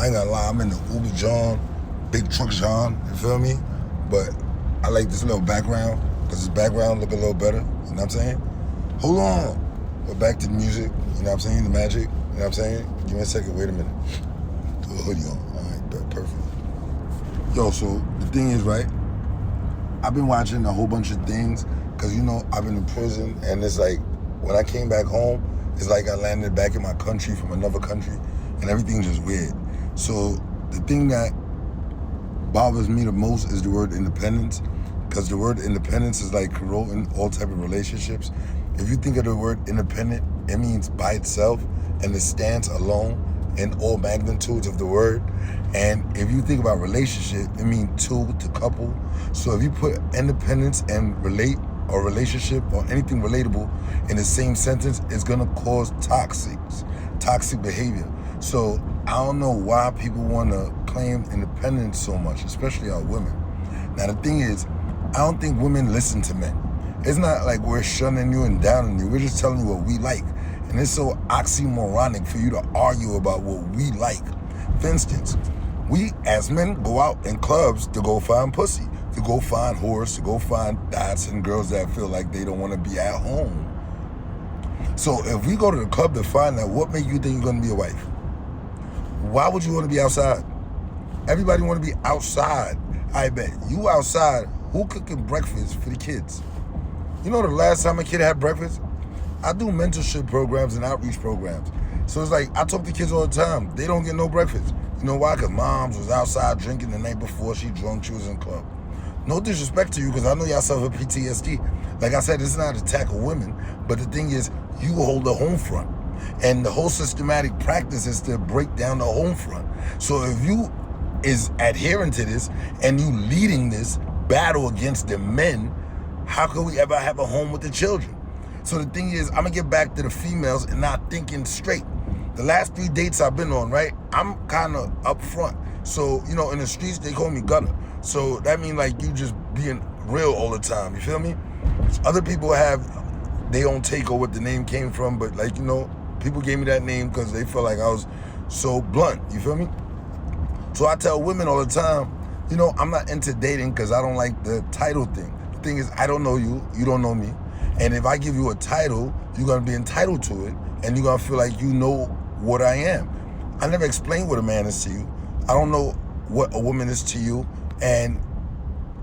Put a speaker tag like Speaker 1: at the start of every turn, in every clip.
Speaker 1: I ain't gonna lie, I'm in the Uber John, big truck John, you feel me? But I like this little background, because this background look a little better, you know what I'm saying? Hold on. We're back to the music, you know what I'm saying? The magic, you know what I'm saying? Give me a second, wait a minute. Put a hoodie on, all right, perfect. Yo, so the thing is, right? I've been watching a whole bunch of things, because, you know, I've been in prison, and it's like, when I came back home, it's like I landed back in my country from another country, and everything's just weird. So the thing that bothers me the most is the word independence, because the word independence is like corroding all type of relationships. If you think of the word independent, it means by itself, and it stands alone in all magnitudes of the word. And if you think about relationship, it means two to couple. So if you put independence and relate or relationship or anything relatable in the same sentence, it's gonna cause toxic behavior. So I don't know why people wanna claim independence so much, especially our women. Now the thing is, I don't think women listen to men. It's not like we're shunning you and downing you. We're just telling you what we like. And it's so oxymoronic for you to argue about what we like. For instance, we as men go out in clubs to go find pussy, to go find whores, to go find dads and girls that feel like they don't want to be at home. So if we go to the club to find that, what makes you think you're going to be a wife? Why would you want to be outside? Everybody want to be outside. I bet. You outside, who cooking breakfast for the kids? You know the last time a kid had breakfast? I do mentorship programs and outreach programs. So it's like, I talk to kids all the time. They don't get no breakfast. You know why? Because moms was outside drinking the night before she drunk, she was in club. No disrespect to you, because I know y'all suffer PTSD. Like I said, it's not an attack of women, but the thing is, you hold the home front. And the whole systematic practice is to break down the home front. So if you is adhering to this and you leading this battle against the men, how can we ever have a home with the children? So the thing is, I'm gonna get back to the females and not thinking straight. The last 3 dates I've been on, right, I'm kind of up front. So, you know, in the streets, they call me gunner. So that means like you just being real all the time, you feel me? Other people have their own take on what the name came from, but like, you know, people gave me that name because they felt like I was so blunt, you feel me? So I tell women all the time, you know, I'm not into dating because I don't like the title thing. The thing is, I don't know you, you don't know me. And if I give you a title, you're going to be entitled to it, and you're going to feel like you know what I am. I never explained what a man is to you. I don't know what a woman is to you. And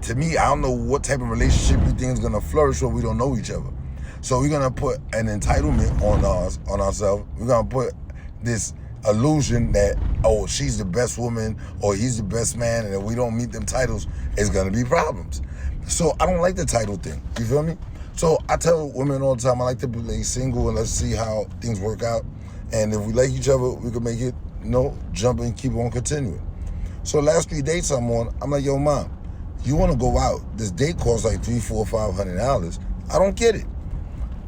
Speaker 1: to me, I don't know what type of relationship you think is going to flourish when we don't know each other. So we're going to put an entitlement on ourselves. We're going to put this illusion that, oh, she's the best woman or he's the best man, and if we don't meet them titles, it's going to be problems. So I don't like the title thing. You feel me? So I tell women all the time, I like to play single and let's see how things work out. And if we like each other, we can make it, you know, jump and keep on continuing. So last 3 dates I'm on, I'm like, yo, mom, you want to go out? This date costs like $300, $400, $500. I don't get it.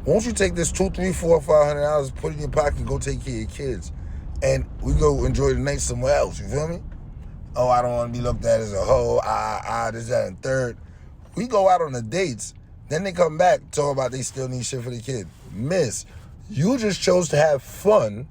Speaker 1: Won't you take this $200, $300, $400, $500, put it in your pocket, and go take care of your kids, and we go enjoy the night somewhere else? You feel me? Oh, I don't want to be looked at as a hoe. This, that, and third. We go out on the dates. Then they come back, talk about they still need shit for the kid. Miss, you just chose to have fun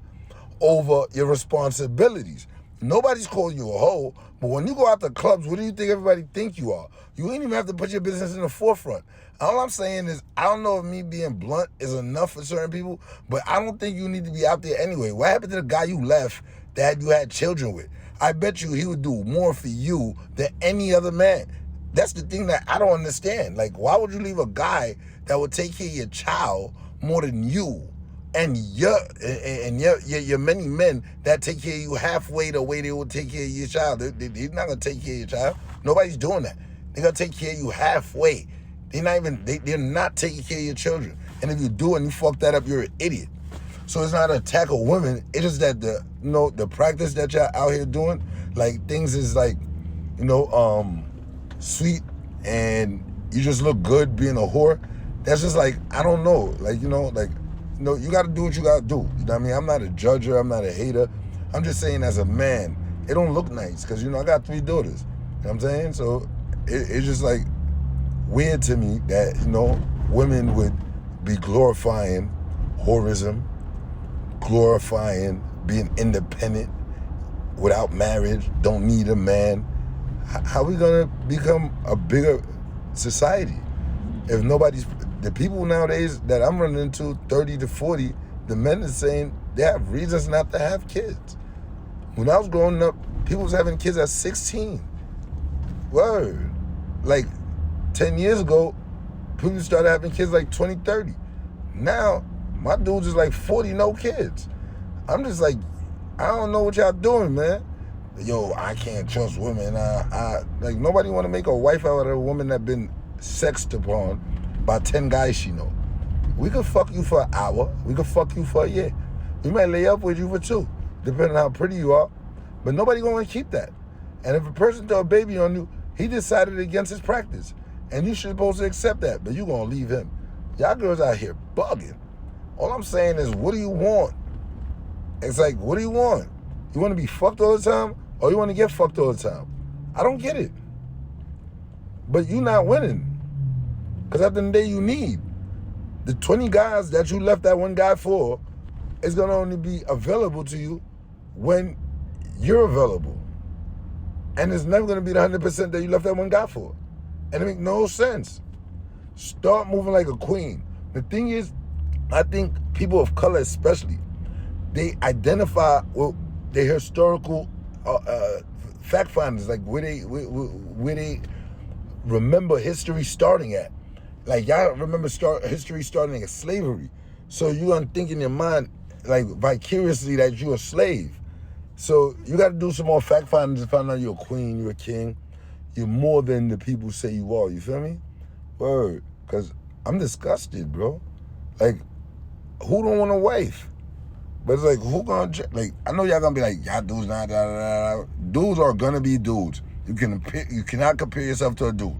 Speaker 1: over your responsibilities. Nobody's calling you a hoe, but when you go out to clubs, what do you think everybody think you are? You ain't even have to put your business in the forefront. All I'm saying is, I don't know if me being blunt is enough for certain people, but I don't think you need to be out there anyway. What happened to the guy you left that you had children with? I bet you he would do more for you than any other man. That's the thing that I don't understand. Like, why would you leave a guy that would take care of your child more than you and your many men that take care of you halfway the way they would take care of your child? They're not gonna take care of your child. Nobody's doing that. They're gonna take care of you halfway. They're not taking care of your children. And if you do and you fuck that up, you're an idiot. So it's not an attack of women. It's just that the practice that y'all out here doing, like things is like, sweet and you just look good being a whore. That's just like, I don't know. Like, you got to do what you got to do. You know what I mean? I'm not a judger. I'm not a hater. I'm just saying as a man, it don't look nice because, I got 3 daughters. You know what I'm saying? So it's just like weird to me that, women would be glorifying whorism, glorifying being independent, without marriage, don't need a man. How are we gonna become a bigger society if nobody's, the people nowadays that I'm running into, 30 to 40, the men are saying they have reasons not to have kids. When I was growing up, people was having kids at 16. Word. Like 10 years ago, people started having kids like 20, 30. Now, my dudes is like 40, no kids. I'm just like, I don't know what y'all doing, man. Yo, I can't trust women. Like, nobody want to make a wife out of a woman that been sexed upon by 10 guys she know. We could fuck you for an hour. We could fuck you for a year. We might lay up with you for 2, depending on how pretty you are. But nobody gonna keep that. And if a person throw a baby on you, he decided against his practice. And you should supposed to accept that, but you gonna leave him. Y'all girls out here bugging. All I'm saying is, what do you want? It's like, what do you want? You want to be fucked all the time, or you want to get fucked all the time? I don't get it. But you not winning. Because at the end of the day, you need. The 20 guys that you left that one guy for is going to only be available to you when you're available. And it's never going to be the 100% that you left that one guy for. And it makes no sense. Start moving like a queen. The thing is, I think people of color especially, they identify with their historical fact finders, like where they remember history starting at. Like, y'all remember history starting at slavery. So you're gonna think in your mind, like, vicariously that you're a slave. So you gotta do some more fact finding to find out you're a queen, you're a king. You're more than the people say you are, you feel me? Word, because I'm disgusted, bro. Like, who don't want a wife? But it's like, who gonna, like, I know y'all gonna be like, y'all dudes, nah, da, da, da. Dudes are gonna be dudes. You cannot compare yourself to a dude.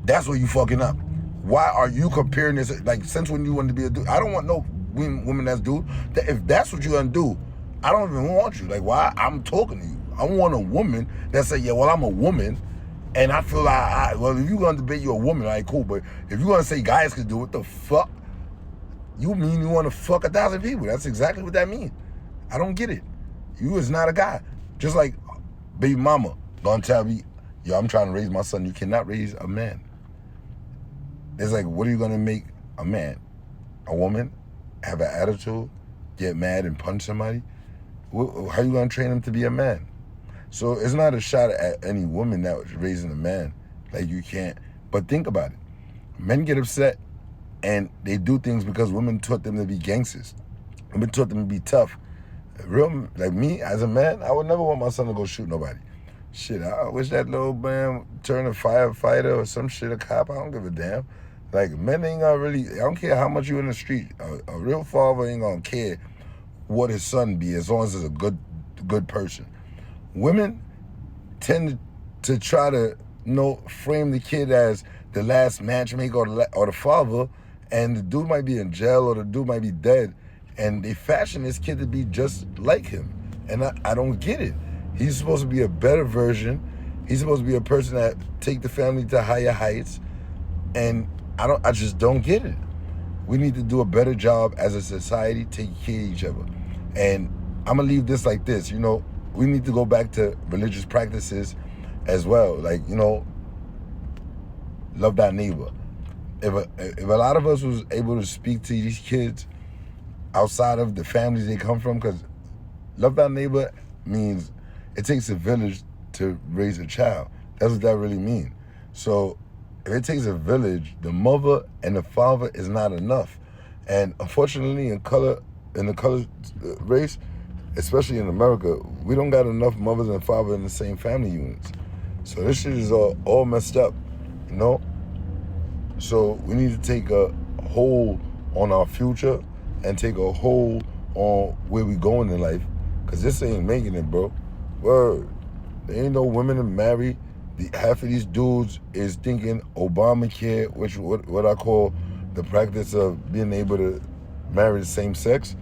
Speaker 1: That's where you fucking up. Why are you comparing this? Like, since when you want to be a dude? I don't want no woman that's dude. If that's what you're gonna do, I don't even want you. Like, why? I'm talking to you. I want a woman that say, yeah, well, I'm a woman, and I feel like, well, if you're gonna debate you're a woman, all right, cool. But if you're gonna say guys can do it, what the fuck? You mean you want to fuck 1,000 people? That's exactly what that means. I don't get it. You is not a guy. Just like baby mama gonna tell me, yo, I'm trying to raise my son. You cannot raise a man. It's like, what are you gonna make a man? A woman? Have an attitude? Get mad and punch somebody? How are you gonna train him to be a man? So it's not a shot at any woman that was raising a man. Like, you can't. But think about it. Men get upset and they do things because women taught them to be gangsters. Women taught them to be tough. Real, like me, as a man, I would never want my son to go shoot nobody. Shit, I wish that little man turned a firefighter or some shit, a cop. I don't give a damn. Like, men ain't gonna really, I don't care how much you in the street. A real father ain't gonna care what his son be, as long as he's a good person. Women tend to try to, frame the kid as the last matchmaker or the father, and the dude might be in jail or the dude might be dead, and they fashion this kid to be just like him. And I don't get it. He's supposed to be a better version. He's supposed to be a person that take the family to higher heights, and I just don't get it. We need to do a better job as a society taking care of each other. And I'm gonna leave this like this, we need to go back to religious practices as well. Like, love thy neighbor. If a lot of us was able to speak to these kids outside of the families they come from, because love thy neighbor means it takes a village to raise a child. That's what that really means. So if it takes a village, the mother and the father is not enough. And unfortunately, in the color race, especially in America, we don't got enough mothers and fathers in the same family units. So this shit is all messed up, So we need to take a hold on our future and take a hold on where we going in life, because this ain't making it, bro. Word. There ain't no women to marry. Half of these dudes is thinking Obamacare, which what I call the practice of being able to marry the same sex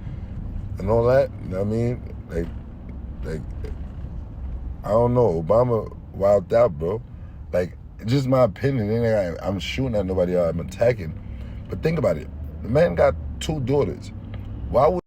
Speaker 1: and all that. You know what I mean? Like, I don't know. Obama wilded out, bro. Like, it's just my opinion. Ain't like I'm shooting at nobody. I'm attacking. But think about it. The man got 2 daughters. Why would